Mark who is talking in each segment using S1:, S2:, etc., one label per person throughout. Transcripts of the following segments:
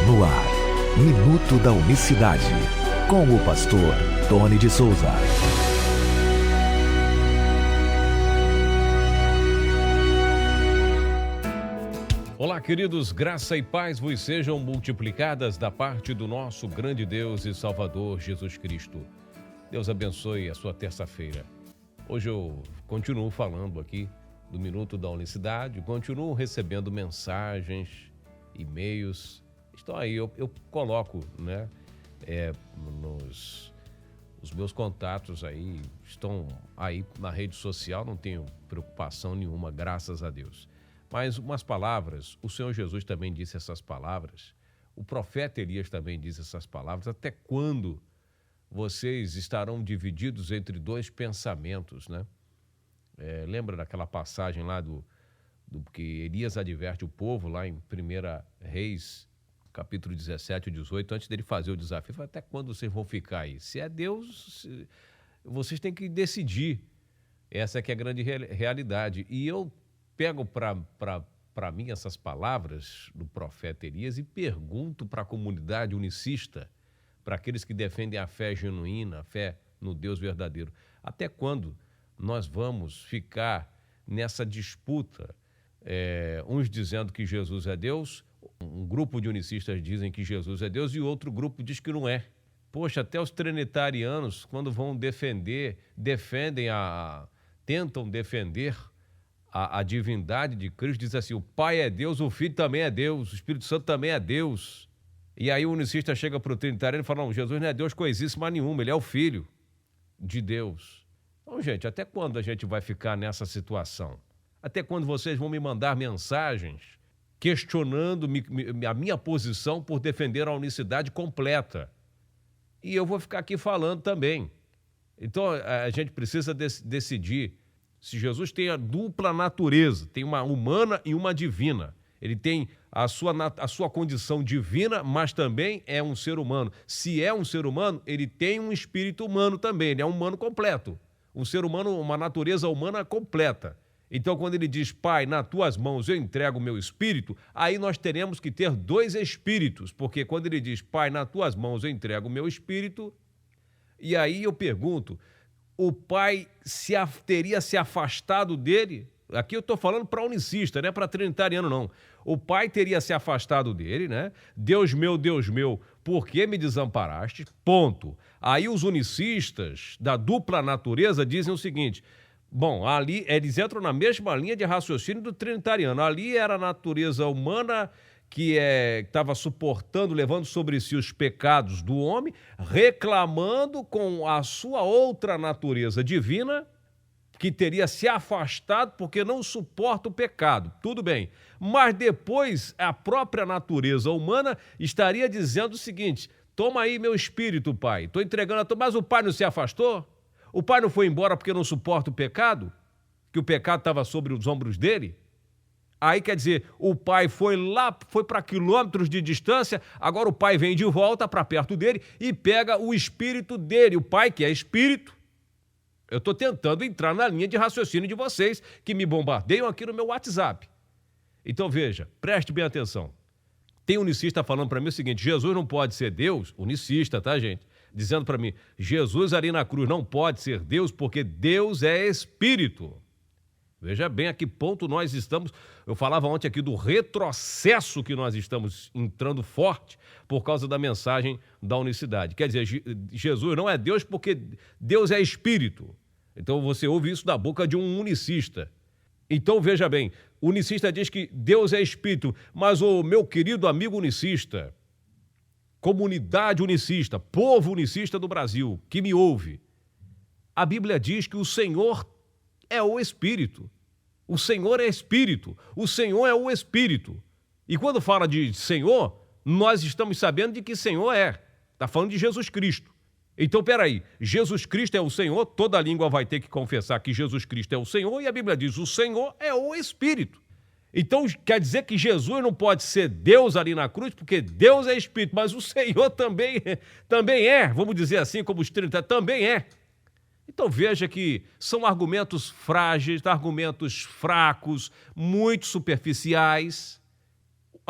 S1: No ar, Minuto da Unicidade, com o pastor Tony de Souza.
S2: Olá, queridos, graça e paz vos sejam multiplicadas da parte do nosso grande Deus e Salvador Jesus Cristo. Deus abençoe a sua terça-feira. Hoje eu continuo falando aqui do Minuto da Unicidade, continuo recebendo mensagens, e-mails. Estão aí, eu coloco, né, os meus contatos aí, estão aí na rede social, não tenho preocupação nenhuma, graças a Deus. Mas umas palavras, o Senhor Jesus também disse essas palavras, o profeta Elias também disse essas palavras: até quando vocês estarão divididos entre dois pensamentos, né? Lembra daquela passagem lá do que Elias adverte o povo lá em 1 Reis, capítulo 17 e 18, antes dele fazer o desafio? Fala, até quando vocês vão ficar aí? Se é Deus, vocês têm que decidir. Essa que é a grande realidade. E eu pego para mim essas palavras do profeta Elias e pergunto para a comunidade unicista, para aqueles que defendem a fé genuína, a fé no Deus verdadeiro: até quando nós vamos ficar nessa disputa? Uns dizendo que Jesus é Deus, um grupo de unicistas dizem que Jesus é Deus e outro grupo diz que não é. Poxa, até os trinitarianos, quando vão tentam defender a divindade de Cristo, diz assim: o Pai é Deus, o Filho também é Deus, o Espírito Santo também é Deus. E aí o unicista chega para o trinitariano e fala: não, Jesus não é Deus coisíssima nenhuma, ele é o Filho de Deus. Então, gente, até quando a gente vai ficar nessa situação? Até quando vocês vão me mandar mensagens questionando a minha posição por defender a unicidade completa? E eu vou ficar aqui falando também. Então, a gente precisa decidir. Se Jesus tem a dupla natureza, tem uma humana e uma divina, ele tem a sua condição divina, mas também é um ser humano. Se é um ser humano, ele tem um espírito humano também, ele é um humano completo. Um ser humano, uma natureza humana completa. Então, quando ele diz: Pai, nas tuas mãos eu entrego o meu espírito, aí nós teremos que ter dois espíritos, porque quando ele diz: Pai, nas tuas mãos eu entrego o meu espírito, e aí eu pergunto: o Pai teria se afastado dele? Aqui eu estou falando para unicista, não é para trinitariano, não. O Pai teria se afastado dele, né? Deus meu, por que me desamparaste? Ponto. Aí os unicistas da dupla natureza dizem o seguinte: bom, ali eles entram na mesma linha de raciocínio do trinitariano. Ali era a natureza humana que estava suportando, levando sobre si os pecados do homem, reclamando com a sua outra natureza divina, que teria se afastado porque não suporta o pecado. Tudo bem. Mas depois a própria natureza humana estaria dizendo o seguinte: toma aí meu espírito, Pai, estou entregando a tua... Mas o Pai não se afastou? O Pai não foi embora porque não suporta o pecado? Que o pecado estava sobre os ombros dele? Aí quer dizer, o Pai foi para quilômetros de distância, agora o Pai vem de volta para perto dele e pega o espírito dele. O Pai, que é espírito. Eu estou tentando entrar na linha de raciocínio de vocês que me bombardeiam aqui no meu WhatsApp. Então veja, preste bem atenção. Tem um unicista falando para mim o seguinte: Jesus não pode ser Deus, unicista, tá, gente? Dizendo para mim: Jesus ali na cruz não pode ser Deus porque Deus é Espírito. Veja bem a que ponto nós estamos. Eu falava ontem aqui do retrocesso que nós estamos entrando forte por causa da mensagem da unicidade. Quer dizer, Jesus não é Deus porque Deus é Espírito. Então você ouve isso da boca de um unicista. Então veja bem, o unicista diz que Deus é Espírito, mas o meu querido amigo unicista, comunidade unicista, povo unicista do Brasil, que me ouve, a Bíblia diz que o Senhor é o Espírito. O Senhor é Espírito. O Senhor é o Espírito. E quando fala de Senhor, nós estamos sabendo de que Senhor é. Está falando de Jesus Cristo. Então, peraí, Jesus Cristo é o Senhor, toda língua vai ter que confessar que Jesus Cristo é o Senhor, e a Bíblia diz: o Senhor é o Espírito. Então, quer dizer que Jesus não pode ser Deus ali na cruz, porque Deus é Espírito, mas o Senhor também é, vamos dizer assim, como os 30, também é. Então veja que são argumentos frágeis, argumentos fracos, muito superficiais.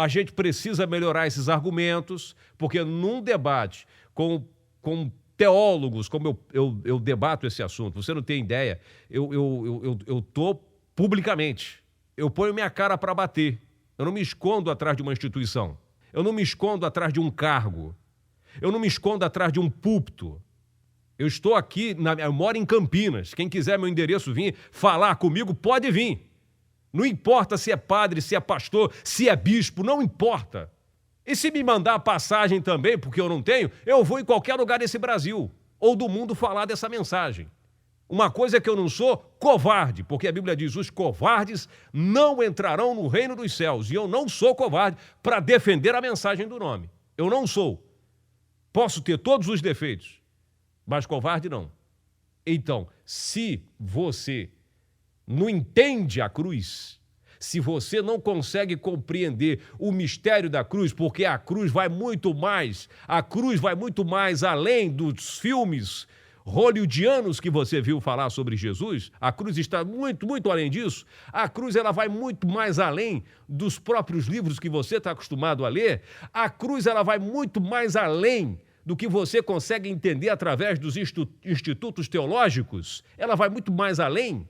S2: A gente precisa melhorar esses argumentos, porque num debate com teólogos, como eu debato esse assunto, você não tem ideia, eu tô publicamente, eu ponho minha cara para bater, eu não me escondo atrás de uma instituição, eu não me escondo atrás de um cargo, eu não me escondo atrás de um púlpito. Eu estou aqui, eu moro em Campinas, quem quiser meu endereço vir falar comigo, pode vir. Não importa se é padre, se é pastor, se é bispo, não importa. E se me mandar a passagem também, porque eu não tenho, eu vou em qualquer lugar desse Brasil ou do mundo falar dessa mensagem. Uma coisa é que eu não sou covarde, porque a Bíblia diz, os covardes não entrarão no reino dos céus. E eu não sou covarde para defender a mensagem do nome. Eu não sou. Posso ter todos os defeitos, mas covarde não. Então, se você não entende a cruz, se você não consegue compreender o mistério da cruz, porque a cruz vai muito mais além dos filmes hollywoodianos que você viu falar sobre Jesus, a cruz está muito, muito além disso, a cruz ela vai muito mais além dos próprios livros que você está acostumado a ler, a cruz ela vai muito mais além do que você consegue entender através dos institutos teológicos, ela vai muito mais além.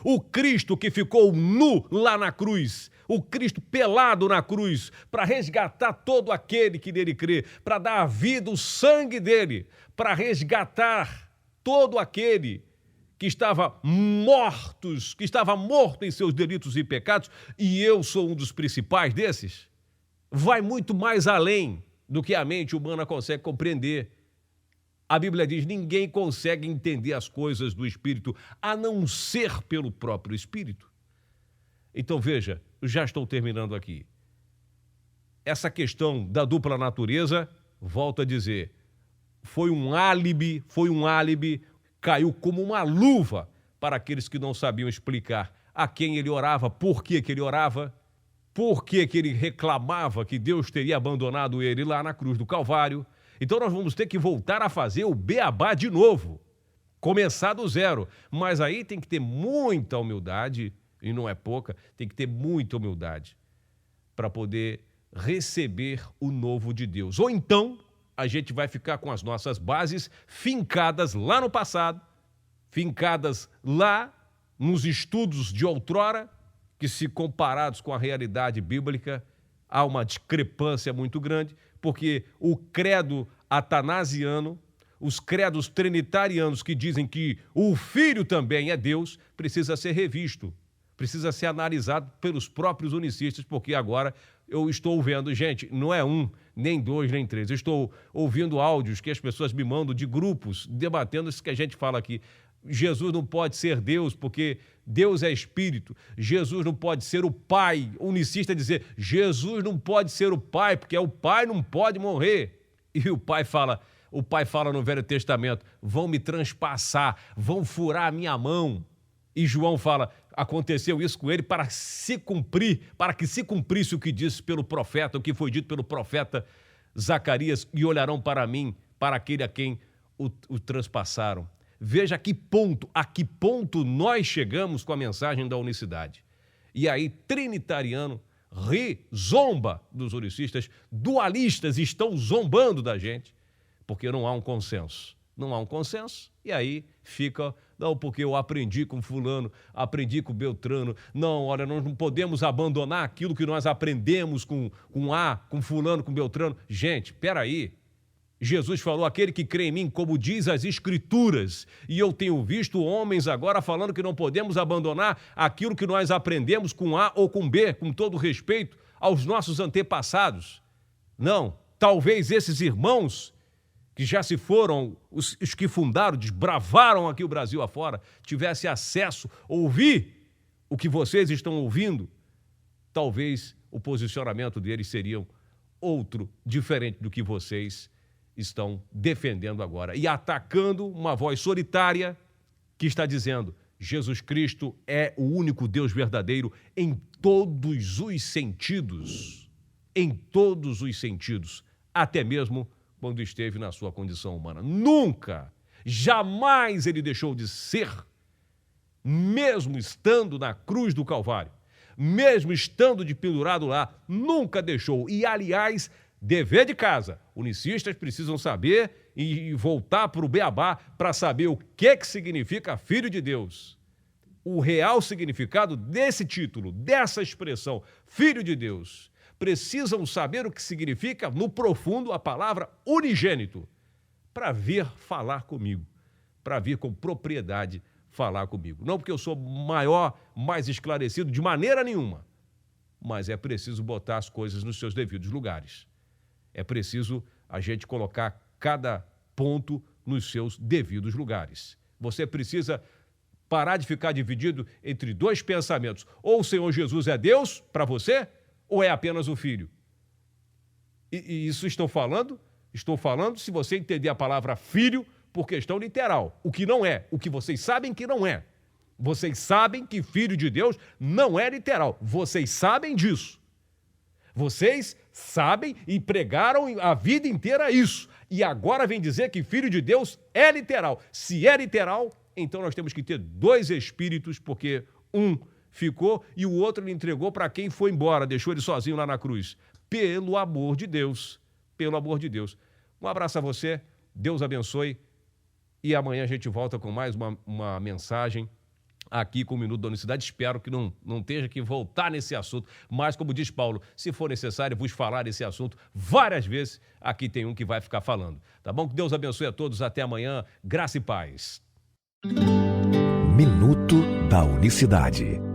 S2: O Cristo que ficou nu lá na cruz, o Cristo pelado na cruz, para resgatar todo aquele que nele crê, para dar a vida, o sangue dele, para resgatar todo aquele que estava morto em seus delitos e pecados, e eu sou um dos principais desses, vai muito mais além do que a mente humana consegue compreender. A Bíblia diz, ninguém consegue entender as coisas do Espírito, a não ser pelo próprio Espírito. Então, veja, eu já estou terminando aqui. Essa questão da dupla natureza, volto a dizer, foi um álibi, caiu como uma luva para aqueles que não sabiam explicar a quem ele orava, por que ele orava, por que ele reclamava que Deus teria abandonado ele lá na cruz do Calvário. Então nós vamos ter que voltar a fazer o beabá de novo, começar do zero. Mas aí tem que ter muita humildade, e não é pouca, tem que ter muita humildade para poder receber o novo de Deus. Ou então a gente vai ficar com as nossas bases fincadas lá no passado, fincadas lá nos estudos de outrora, que se comparados com a realidade bíblica, há uma discrepância muito grande, porque o credo atanasiano, os credos trinitarianos que dizem que o Filho também é Deus, precisa ser revisto, precisa ser analisado pelos próprios unicistas, porque agora eu estou vendo, gente, não é um, nem dois, nem três, eu estou ouvindo áudios que as pessoas me mandam de grupos, debatendo isso que a gente fala aqui. Jesus não pode ser Deus, porque Deus é Espírito. Jesus não pode ser o Pai. O unicista dizer, Jesus não pode ser o Pai, porque o Pai não pode morrer. E o Pai fala no Velho Testamento, vão me transpassar, vão furar a minha mão. E João fala, aconteceu isso com ele para que se cumprisse o que disse pelo profeta, o que foi dito pelo profeta Zacarias, e olharão para mim, para aquele a quem o transpassaram. Veja a que ponto nós chegamos com a mensagem da unicidade. E aí, trinitariano zomba dos unicistas, dualistas estão zombando da gente, porque não há um consenso. Não há um consenso, e aí fica, não, porque eu aprendi com fulano, aprendi com Beltrano, não, olha, nós não podemos abandonar aquilo que nós aprendemos com fulano, com Beltrano. Gente, peraí. Jesus falou, aquele que crê em mim, como diz as Escrituras, e eu tenho visto homens agora falando que não podemos abandonar aquilo que nós aprendemos com A ou com B, com todo respeito aos nossos antepassados. Não, talvez esses irmãos que já se foram, os que fundaram, desbravaram aqui o Brasil afora, tivessem acesso, ouvir o que vocês estão ouvindo, talvez o posicionamento deles seria outro, diferente do que vocês estão defendendo agora e atacando uma voz solitária que está dizendo Jesus Cristo é o único Deus verdadeiro em todos os sentidos, até mesmo quando esteve na sua condição humana. Nunca, jamais ele deixou de ser, mesmo estando na cruz do Calvário, mesmo estando de pendurado lá, nunca deixou. E, aliás, dever de casa. Unicistas precisam saber e voltar para o beabá para saber o que significa filho de Deus. O real significado desse título, dessa expressão, filho de Deus. Precisam saber o que significa, no profundo, a palavra unigênito, para vir falar comigo, para vir com propriedade falar comigo. Não porque eu sou maior, mais esclarecido, de maneira nenhuma, mas é preciso botar as coisas nos seus devidos lugares. É preciso a gente colocar cada ponto nos seus devidos lugares. Você precisa parar de ficar dividido entre dois pensamentos. Ou o Senhor Jesus é Deus para você, ou é apenas o Filho. E isso estou falando, se você entender a palavra filho por questão literal. O que não é, o que vocês sabem que não é. Vocês sabem que filho de Deus não é literal. Vocês sabem disso. Vocês sabem e pregaram a vida inteira isso. E agora vem dizer que filho de Deus é literal. Se é literal, então nós temos que ter dois espíritos, porque um ficou e o outro ele entregou para quem foi embora, deixou ele sozinho lá na cruz. Pelo amor de Deus. Pelo amor de Deus. Um abraço a você, Deus abençoe. E amanhã a gente volta com mais uma mensagem aqui com o Minuto da Unicidade. Espero que não tenha que voltar nesse assunto, mas como diz Paulo, se for necessário vos falar desse assunto várias vezes, aqui tem um que vai ficar falando. Tá bom? Que Deus abençoe a todos. Até amanhã. Graça e paz.
S1: Minuto da Unicidade.